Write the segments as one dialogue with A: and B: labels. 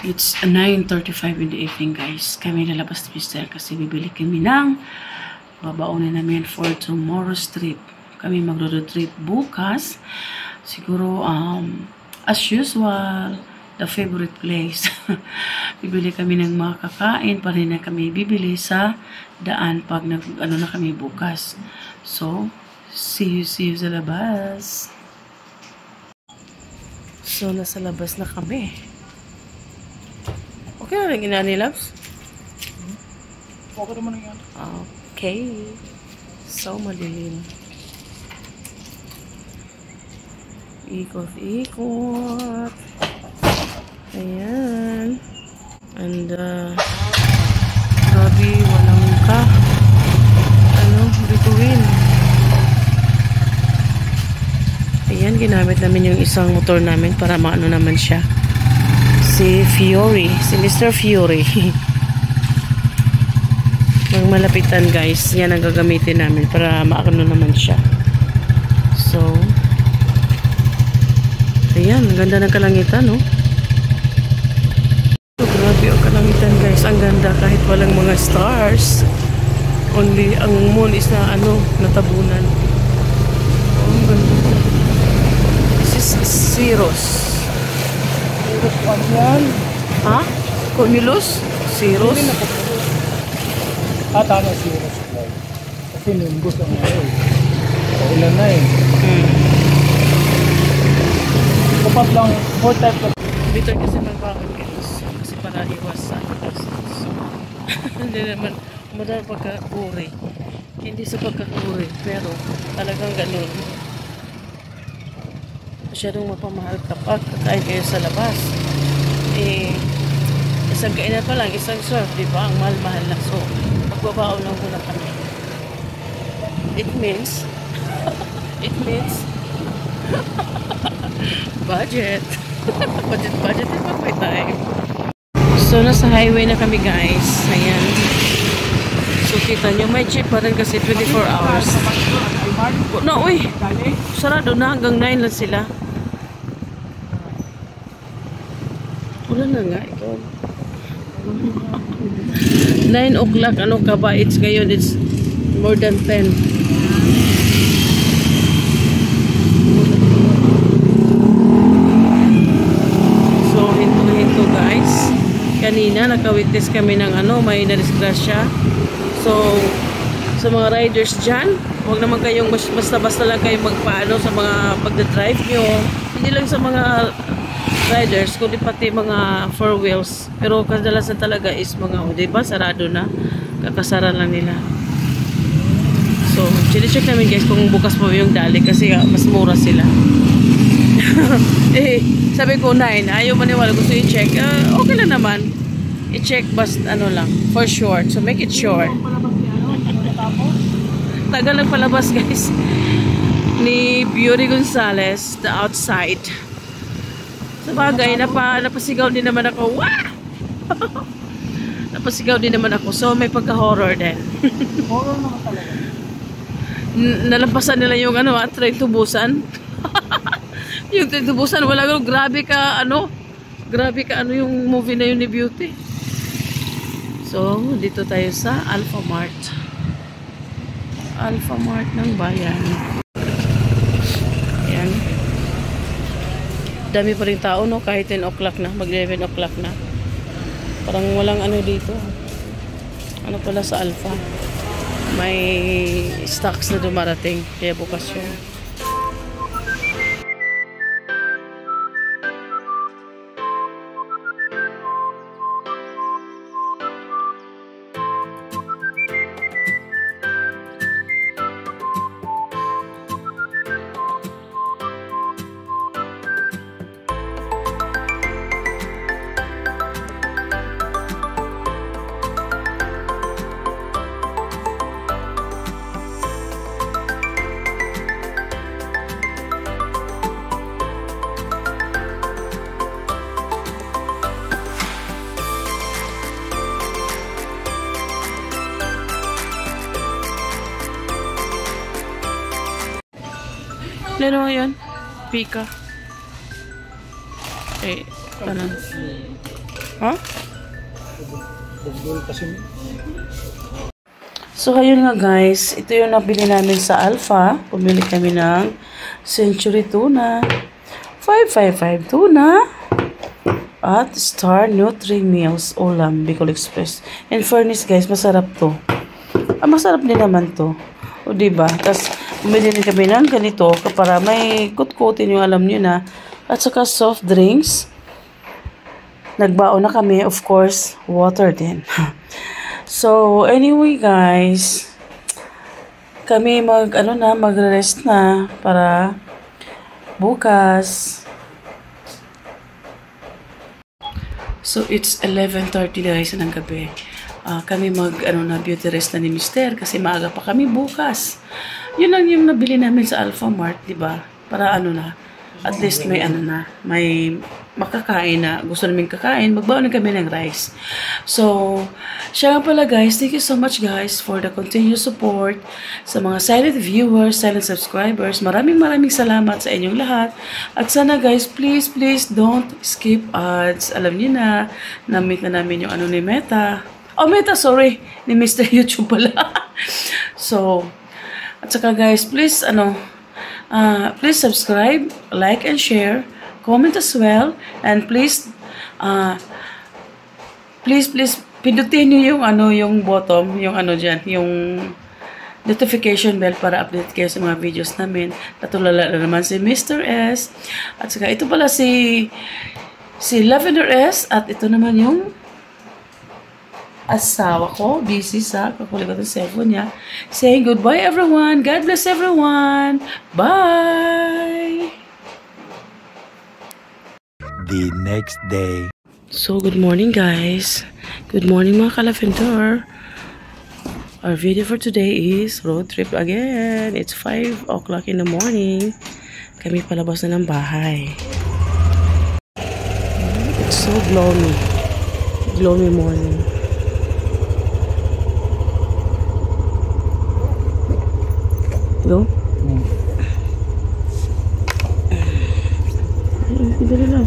A: It's 9:35 in the evening, guys. Kami lalabas ni Mister kasi bibili kami ng babaunin namin for tomorrow's trip. Kami mag-road trip bukas. Siguro, as usual, the favorite place. Bibili kami ng mga kakain. Pa rin na kami bibili sa daan pag na kami bukas. So, see you sa labas. So, nasa labas na kami. Okay na lang inani, loves?
B: Okay naman yan.
A: Okay. So, malilim. Ikot-ikot. Ayan. And, grabe, walang bituin. Ayan, ginamit namin yung isang motor namin para maano naman siya. Si Mr. Fiore. Mga malapitan, guys. Yan ang gagamitin namin para maano naman siya. So, ayan, ang ganda ng kalangitan, no? So, grabe ang kalangitan, guys. Ang ganda kahit walang mga stars. Only, ang moon is na, natabunan. Oh, ang ganda. This is Ceros.
B: Yan.
A: Ha? Cumulus? Ceros?
B: Tama Ceros. Kasi nimbus ang paulan na eh. Kapat lang, 4 types of...
A: Dito kasi magbaon, guys. Kasi para iwasan. Hindi naman, madami pagkakuri. Hindi sa pagkakuri, pero talagang ganun. Masyadong mapamahal kapag kakain kayo sa labas. Isang kainan pa lang, isang serve, di ba? Ang mahal-mahal na. So, magbabaon lang muna kami. It means budget. budget din pag may time. So, nasa highway na kami, guys. Ayan. So, kita nyo, may jeep pa rin kasi 24 hours. No, uy! Sarado na, hanggang 9 lang sila. Wala na nga, ikaw. 9 o'clock, ano ka ba? It's ngayon, it's more than 10. So, hinto-hinto, guys. Kanina, nakawitness kami ng may nadisgrasya. So, sa mga riders dyan, huwag naman kayong basta-basta lang kayong magpaano sa mga pagdadrive nyo. Hindi lang sa mga riders, kundi pati mga 4 wheels. Pero kadalasan talaga is mga, diba, sarado na. Kakasara lang nila. So, chine-check namin, guys, kung bukas pa yung dali kasi mas mura sila. Sabi ko 9, ayaw maniwala, gusto i-check. Okay lang naman. I-check basta lang, for short. So, make it short. Tagal lang palabas, guys, ni Beauty Gonzales, the outside. Sa bagay, napasigaw din naman ako. Wah! Napasigaw din naman ako. So, may pagka-horror din.
B: Horror naman talaga.
A: Nalampasan nila yung train tubusan. Yung train tubusan, wala ko. Grabe ka yung movie na yun ni Beauty. So, dito tayo sa Alpha Mart. Alpha Mart ng bayan. Ayan. Dami pa rin tao, no? Kahit 10 o'clock na. Mag 11 o'clock na. Parang walang dito. Pala sa Alpha. May stocks na dumarating. Kaya bukas yun. Ano yan? Pika. Kanan. Ha?
B: Bugdol kasi.
A: So, ayun nga guys. Ito yung nabili namin sa Alpha. Pumili kami ng Century Tuna, 555 Tuna, at Star Nutri Meals Ulam, Bicol Express. In fairness guys, masarap to. Masarap din naman to. O diba? Tapos, bumili din kami ng ganito para may kutkutin yung alam nyo na. At saka soft drinks. Nagbaon na kami, of course, water din. So, anyway guys, kami magre-rest na para bukas. So, it's 11:30 guys ng gabi. Kami beauty rest na ni Mister kasi maaga pa kami bukas. Yun lang yung nabili namin sa Alpha Mart, di ba? Para at least may may makakain na gusto namin kakain, magbaon na kami ng rice. So, siya nga pala guys, thank you so much guys for the continued support sa mga silent viewers, silent subscribers. Maraming salamat sa inyong lahat. At sana guys, please don't skip ads. Alam niyo na, na-meet na namin yung ni Meta. Oh, Meta, sorry. Ni Mr. YouTube pala. So, at saka guys, please, please subscribe, like, and share. Comment as well. And please pindutin nyo yung bottom, yung dyan, yung notification bell para update kayo sa mga videos namin. Natulala na naman si Mr. S. At saka ito pala si Lavender S. At ito naman yung asawa ko, busy sa kakuligot ng cellphone niya. Saying goodbye everyone. God bless everyone. Bye!
C: The next day.
A: So, good morning guys. Good morning mga ka-Lavender. Our video for today is road trip again. It's 5 o'clock in the morning. Kami palabas na ng bahay. It's so gloomy. Gloomy morning. Hello? Dali lang.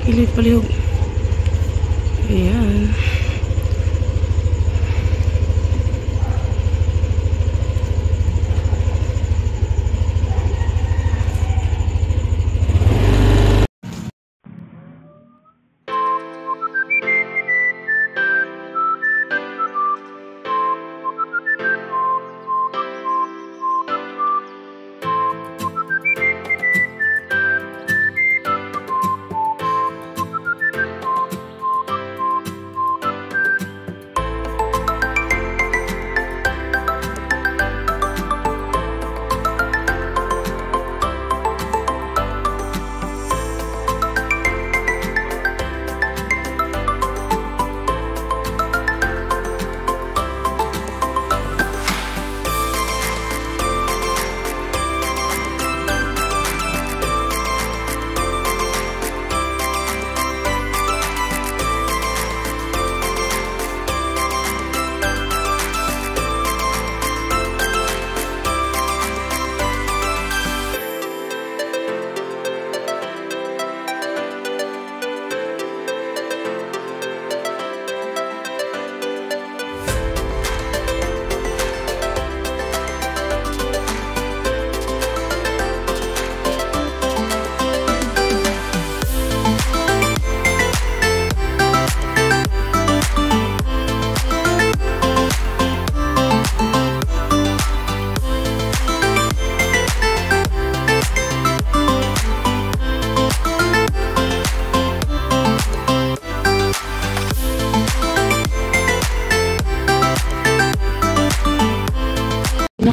A: Kilit palihog. Ayan.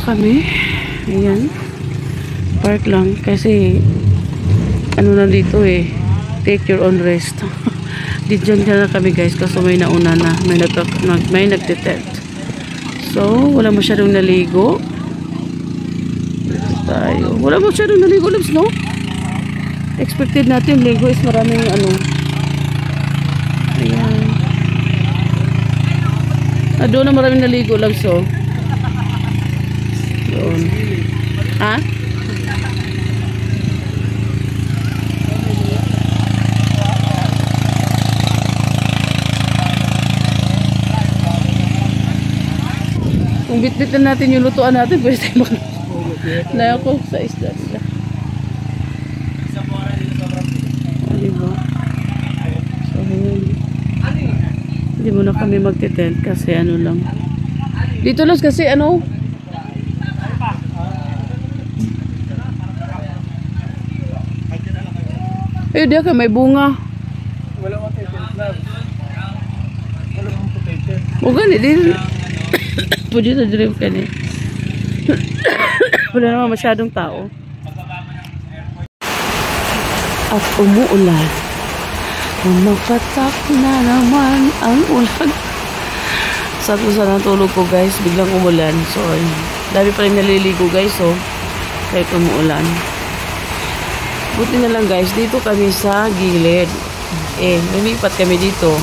A: Kami ayan, park lang kasi na dito take your own rest. Diyan na kami guys kasi may nauna na, may nagdetect, so wala masyadong naligo tayo, wala masyadong naligo labs, no? Expected natin ligo is maraming ayan, doon na maraming naligo labs, so doon. Ha? Kung bitbitin natin yung lutuan natin, pwede tayo na ako sa isda. Diba? So, hindi muna kami magtitent kasi ano lang. Dito lang kasi ano. Dia ka may bunga.
B: Wala mo tayo club. Wala mo potato.
A: O gani din. Pwede na drive ka ni. Wala naman masyadong tao. At umuulan. Makatak na naman ang ulan. Sakto sa natulog ko guys, biglang umulan. So, dami pa rin naliligo guys, so kahit umuulan. Buti na lang guys, dito kami sa gilid. Lumipat kami dito.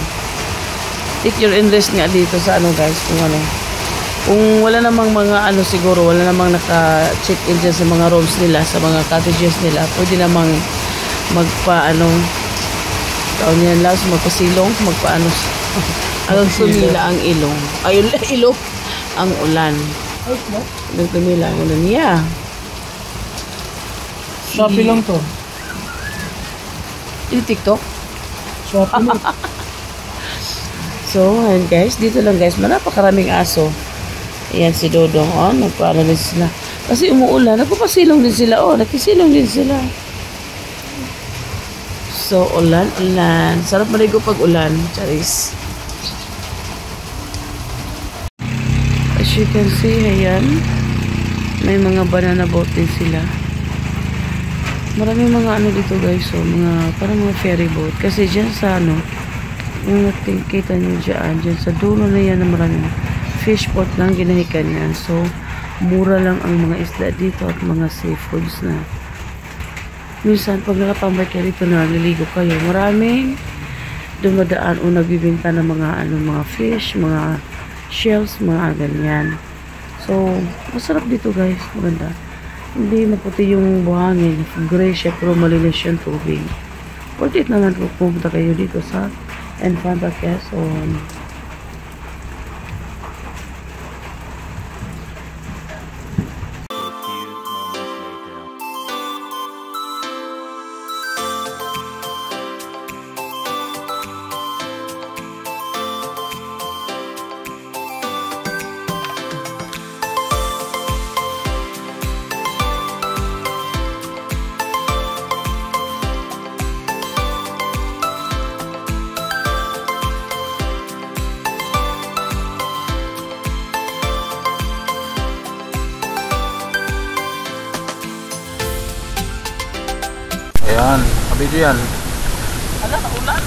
A: Take your interest nga dito sa ano guys, kung ano. Kung wala namang mga ano siguro, wala namang naka-check-in dyan sa mga rooms nila, sa mga cottages nila, pwede namang magpa-ano, taon yan lang, magpasilong, magpa-ano, hanggang sumila ang ilong. Ay, ilong, ang ulan. Hanggang tumila ang ulan. Yeah.
B: Shopee lang to.
A: Yung TikTok?
B: Shopee lang.
A: So, ayan guys, dito lang guys, napakaraming aso. Ayan si Dodong, nagpaano din sila. Kasi umuulan, nagpapasilong din sila, nakisilong din sila. So, ulan. Sarap maligo pag ulan, Charis. As you can see, ayan, may mga banana boat din sila. Maraming mga ano dito guys, mga, parang mga ferry boat. Kasi dyan sa ano, yung kita nyo dyan sa dulo na yan na maraming fish pot lang ginahikan yan. So, mura lang ang mga isda dito at mga seafoods na. Minsan, pag nakapambay kayo dito na naliligo kayo, maraming dumadaan o nagbibinta ng mga, mga fish, mga shells, mga ganyan. So, masarap dito guys, maganda. Hindi maputi yung buhangin, gray siya, pero malinis yung tubig. Pwede naman pupunta kayo dito sa Infanta Quezon.
B: Ayan, kabidyo yan.
A: Ala, naulan.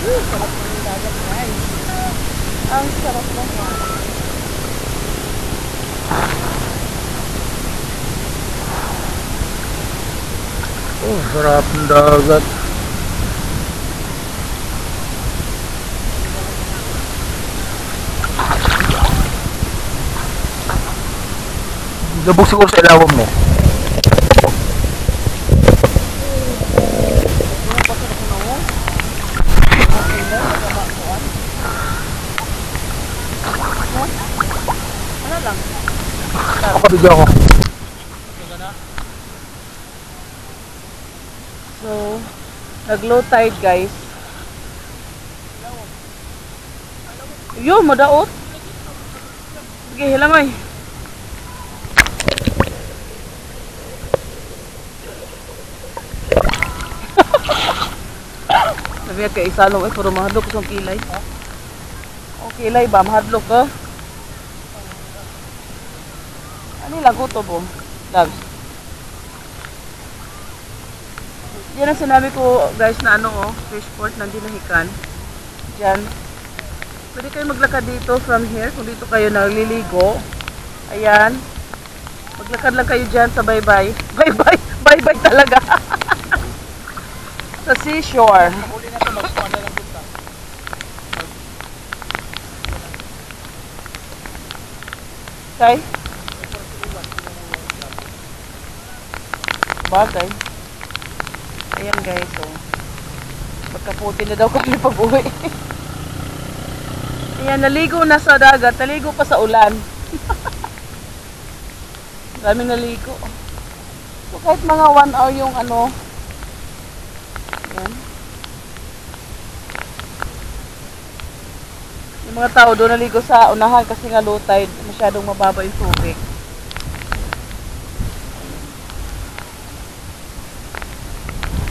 A: Sarap na yung dagat guys. Ang sarap naman.
B: Sarap ng dagat. Lubog siguro sa ilawom mo. Ako kabidyo ako.
A: So, nag-low tide guys. Yun, madaot. Sige, hilangoy. Sabi nga kay isalong pero mahadlok ko sa kilay. O kilay ba, mahadlok ka? Ano lang ko to bo? Loves. Yan ang sinabi ko guys na fish port ng Dinahican. Diyan. Pwede kayo maglakad dito from here kung dito kayo naliligo. Ayan. Maglakad lang kayo dyan sa bye-bye. Bye-bye. Bye-bye talaga. Sa seashore.
B: Huli na ito, magpapanda lang dito.
A: Okay? Bagay. Ayan guys, magkaputi na daw kami pag-uwi. Ayan, naligo na sa dagat. Naligo pa sa ulan. Daming naligo. So, kahit mga 1 hour yung ano. Ayan. Yung mga tao doon naligo sa unahan kasi nga low tide. Masyadong mababa yung tubig.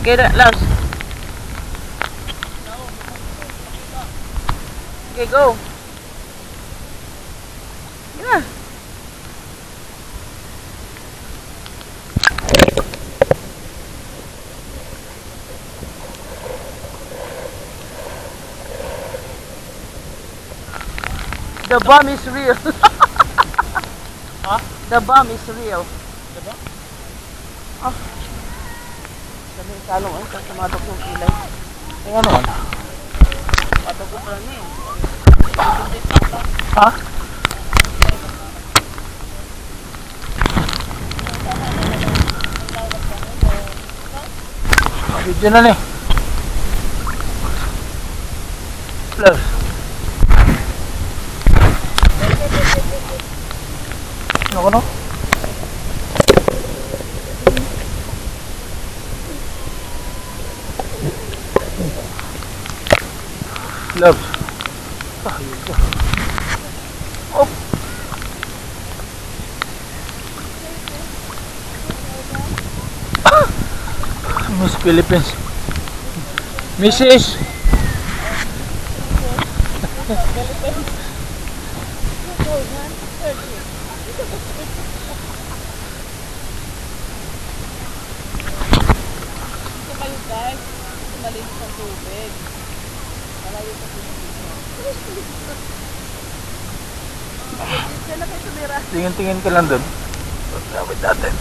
A: Okay, Lars. Okay, go. Yeah. The bomb is real.
B: Ha?
A: The bomb is real.
B: Diba?
A: Ah. Dami salong ay sa madok yung kilay.
B: Kaya naman.
A: Madok ko pala niya.
B: Ha? Video na ni. Plus. Ano ko no? Love. Ah, yun ka. Oh. Miss Philippines. Mrs. Tingin-tingin ka lang doon. Pagkawit natin.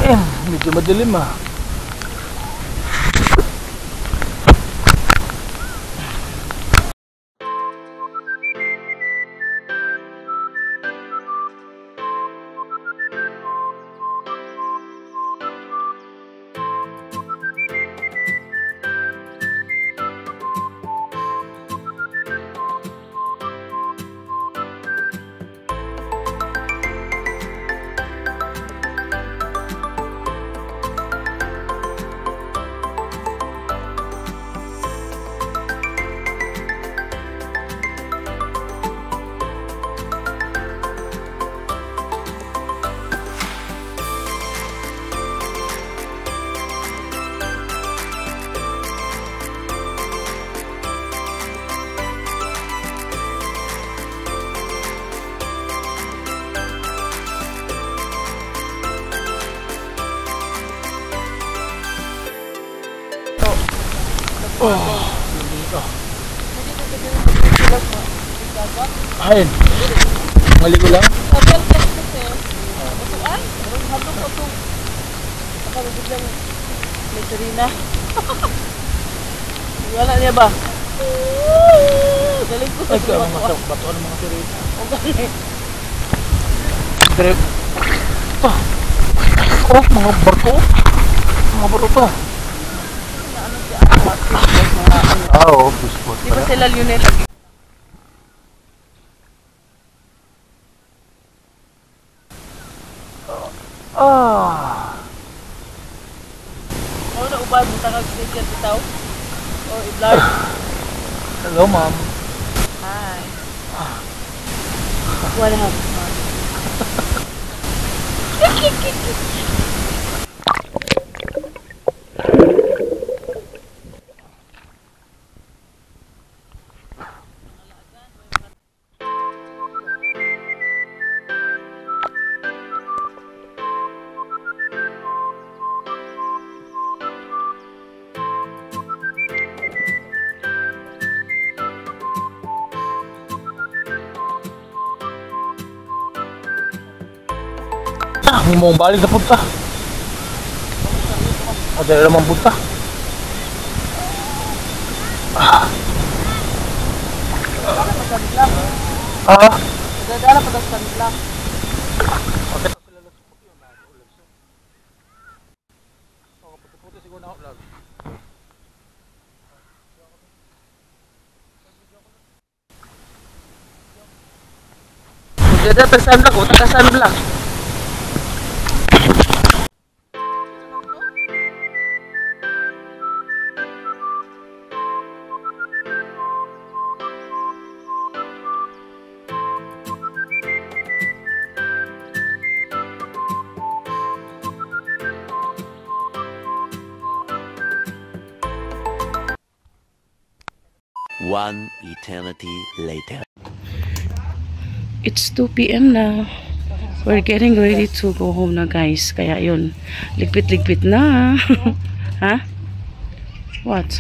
B: Yan. Medyo madilim ah. Oh, dito. Ayun. Mali ko lang.
A: Wala niya ba? Galing ko.
B: Ay, kaya mga batuan ng mga sirita. Grip. Oh, mga barko. Mga barko to. Oo, bispot.
A: Di ba sila Lionel?
B: Ah.
A: Ano na ubad mo tangag station bitaw? O i-vlog?
B: Hello, ma'am.
A: Hi. What happened?
B: Hindi mo balik na punta. Ada naman punta. Ah.
A: Dadala pa daw sa kanila. Ganda tag-sunblock o taga-sunblock.
C: One eternity later.
A: It's 2 p.m. na. We're getting ready to go home na guys. Kaya yun, ligpit-ligpit na. Ha? What?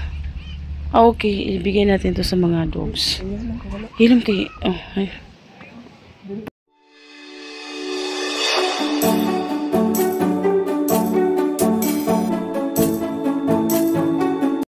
A: Okay, ibigay natin to sa mga dogs. Hilom kay... Oh, ay.